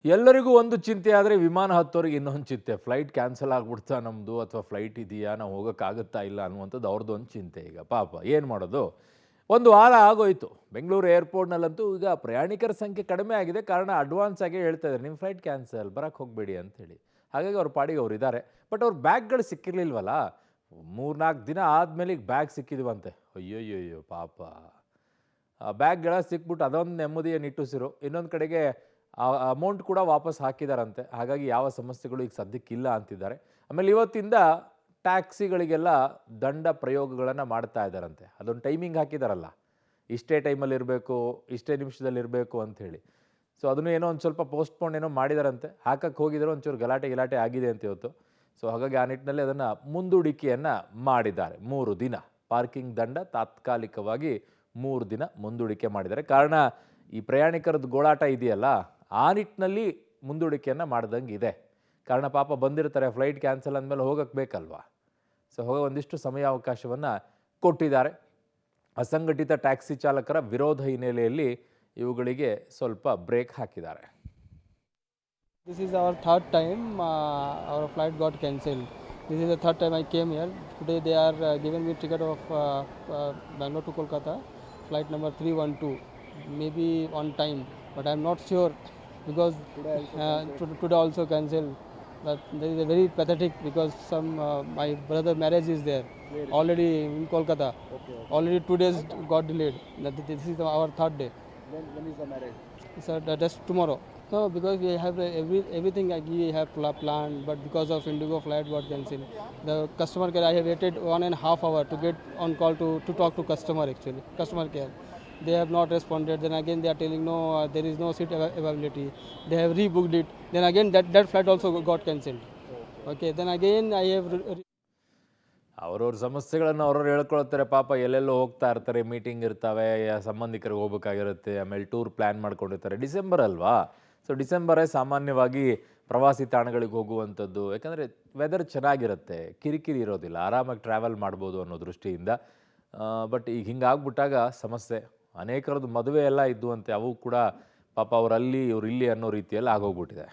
ಎಲ್ಲರಿಗೂ ಒಂದು ಚಿಂತೆ ಆದರೆ ವಿಮಾನ ಹತ್ತೋರಿಗೆ ಇನ್ನೊಂದು ಚಿಂತೆ. ಫ್ಲೈಟ್ ಕ್ಯಾನ್ಸಲ್ ಆಗ್ಬಿಡ್ತಾ ನಮ್ಮದು ಅಥವಾ ಫ್ಲೈಟ್ ಇದೆಯಾ? ನಾವು ಹೋಗೋಕ್ಕಾಗುತ್ತಾ ಇಲ್ಲ ಅನ್ನುವಂಥದ್ದು ಅವ್ರದ್ದೊಂದು ಚಿಂತೆ ಈಗ ಪಾಪ. ಏನು ಮಾಡೋದು? ಒಂದು ವಾರ ಆಗೋಯ್ತು. ಬೆಂಗಳೂರು ಏರ್ಪೋರ್ಟ್‌ನಲ್ಲಂತೂ ಈಗ ಪ್ರಯಾಣಿಕರ ಸಂಖ್ಯೆ ಕಡಿಮೆ ಆಗಿದೆ. ಕಾರಣ ಅಡ್ವಾನ್ಸ್ ಆಗೇ ಹೇಳ್ತಾ ಇದ್ದಾರೆ, ನಿಮ್ಮ ಫ್ಲೈಟ್ ಕ್ಯಾನ್ಸಲ್, ಬರಕ್ಕೆ ಹೋಗಬೇಡಿ ಅಂತೇಳಿ. ಹಾಗಾಗಿ ಅವ್ರ ಪಾಡಿಗೆ ಅವರಿದ್ದಾರೆ. ಬಟ್ ಅವ್ರ ಬ್ಯಾಗ್‌ಗಳು ಸಿಕ್ಕಿರಲಿಲ್ವಲ್ಲ. 3-4 ದಿನ ಆದಮೇಲೆ ಈಗ ಬ್ಯಾಗ್ ಸಿಕ್ಕಿದ್ವಂತೆ. ಅಯ್ಯಯ್ಯಯ್ಯೋ ಪಾಪ! ಆ ಬ್ಯಾಗ್‌ಗಳ ಸಿಕ್ಬಿಟ್ಟು ಅದೊಂದು ನೆಮ್ಮದಿಯ ನಿಟ್ಟುಸಿರು. ಇನ್ನೊಂದು ಕಡೆಗೆ ಆ ಅಮೌಂಟ್ ಕೂಡ ವಾಪಸ್ ಹಾಕಿದಾರಂತೆ. ಹಾಗಾಗಿ ಯಾವ ಸಮಸ್ಯೆಗಳು ಈಗ ಸದ್ಯಕ್ಕಿಲ್ಲ ಅಂತಿದ್ದಾರೆ. ಆಮೇಲೆ ಇವತ್ತಿಂದ ಟ್ಯಾಕ್ಸಿಗಳಿಗೆಲ್ಲ ದಂಡ ಪ್ರಯೋಗಗಳನ್ನು ಮಾಡ್ತಾ ಇದ್ದಾರಂತೆ. ಅದೊಂದು ಟೈಮಿಂಗ್ ಹಾಕಿದಾರಲ್ಲ, ಇಷ್ಟೇ ಟೈಮಲ್ಲಿ ಇರಬೇಕು, ಇಷ್ಟೇ ನಿಮಿಷದಲ್ಲಿ ಇರಬೇಕು ಅಂಥೇಳಿ. ಸೊ ಅದನ್ನು ಏನೋ ಒಂದು ಸ್ವಲ್ಪ ಪೋಸ್ಟ್‌ಪೋನ್ ಏನೋ ಮಾಡಿದಾರಂತೆ. ಹಾಕಕ್ಕೆ ಹೋಗಿದ್ರು, ಒಂಚೂರು ಗಲಾಟೆ ಆಗಿದೆ ಅಂತ ಇವತ್ತು. ಸೊ ಹಾಗಾಗಿ ಆ ನಿಟ್ಟಿನಲ್ಲಿ ಅದನ್ನು ಮುಂದೂಡಿಕೆಯನ್ನು ಮಾಡಿದ್ದಾರೆ. 3 ದಿನ ಪಾರ್ಕಿಂಗ್ ದಂಡ ತಾತ್ಕಾಲಿಕವಾಗಿ 3 ದಿನ ಮುಂದೂಡಿಕೆ ಮಾಡಿದ್ದಾರೆ. ಕಾರಣ ಈ ಪ್ರಯಾಣಿಕರದ್ದು ಗೋಳಾಟ ಇದೆಯಲ್ಲ, ಆ ನಿಟ್ಟಿನಲ್ಲಿ ಮುಂದೂಡಿಕೆಯನ್ನು ಮಾಡ್ದಂಗೆ ಇದೆ. ಕಾರಣ ಪಾಪ ಬಂದಿರ್ತಾರೆ, ಫ್ಲೈಟ್ ಕ್ಯಾನ್ಸಲ್ ಅಂದಮೇಲೆ ಹೋಗಕ್ಕೆ ಬೇಕಲ್ವಾ? ಸೊ ಹೋಗೋ ಒಂದಿಷ್ಟು ಸಮಯಾವಕಾಶವನ್ನು ಕೊಟ್ಟಿದ್ದಾರೆ. ಅಸಂಘಟಿತ ಟ್ಯಾಕ್ಸಿ ಚಾಲಕರ ವಿರೋಧ ಹಿನ್ನೆಲೆಯಲ್ಲಿ ಇವುಗಳಿಗೆ ಸ್ವಲ್ಪ ಬ್ರೇಕ್ ಹಾಕಿದ್ದಾರೆ. This is our third time our flight got cancelled. This is the third time I came here. Today they are giving me ticket of Bangalore to Kolkata, flight number 312, maybe on time, but I am not sure because today also cancelled. But there is a very pathetic because my brother marriage is there already in Kolkata. Already 2 days got delayed. This is our third day. When is the marriage? So that's tomorrow. No, because we have everything we have planned, but because of Indigo flight got cancelled. The customer care, I have waited 1.5 hours to get on call to talk to customer actually, customer care. They have not responded. Then again they are telling no, there is no seat availability. They have rebooked it. Then again that flight also got cancelled. Okay, then again I have ಅವ್ರವ್ರ ಸಮಸ್ಯೆಗಳನ್ನು ಅವ್ರವ್ರು ಹೇಳ್ಕೊಳ್ತಾರೆ ಪಾಪ. ಎಲ್ಲೆಲ್ಲೋ ಹೋಗ್ತಾ ಇರ್ತಾರೆ, meeting ಇರ್ತವೆ, ಸಂಬಂಧಿಕರಿಗೆ ಹೋಗ್ಬೇಕಾಗಿರುತ್ತೆ, ಆಮೇಲೆ ಟೂರ್ ಪ್ಲ್ಯಾನ್ ಮಾಡ್ಕೊಂಡಿರ್ತಾರೆ. ಡಿಸೆಂಬರ್ ಅಲ್ವಾ? ಸೊ ಡಿಸೆಂಬರೇ ಸಾಮಾನ್ಯವಾಗಿ ಪ್ರವಾಸಿ ತಾಣಗಳಿಗೆ ಹೋಗುವಂಥದ್ದು. ಯಾಕಂದರೆ ವೆದರ್ ಚೆನ್ನಾಗಿರುತ್ತೆ, ಕಿರಿಕಿರಿ ಇರೋದಿಲ್ಲ, ಆರಾಮಾಗಿ ಟ್ರಾವೆಲ್ ಮಾಡ್ಬೋದು ಅನ್ನೋ ದೃಷ್ಟಿಯಿಂದ. ಬಟ್ ಈಗ ಹಿಂಗಾಗ್ಬಿಟ್ಟಾಗ ಸಮಸ್ಯೆ. ಅನೇಕರದ್ದು ಮದುವೆ ಎಲ್ಲ ಇದ್ದುವಂತೆ, ಅವು ಕೂಡ ಪಾಪ ಅವರಲ್ಲಿ ಇವ್ರು ಇಲ್ಲಿ ಅನ್ನೋ ರೀತಿಯಲ್ಲಿ ಆಗೋಗ್ಬಿಟ್ಟಿದೆ.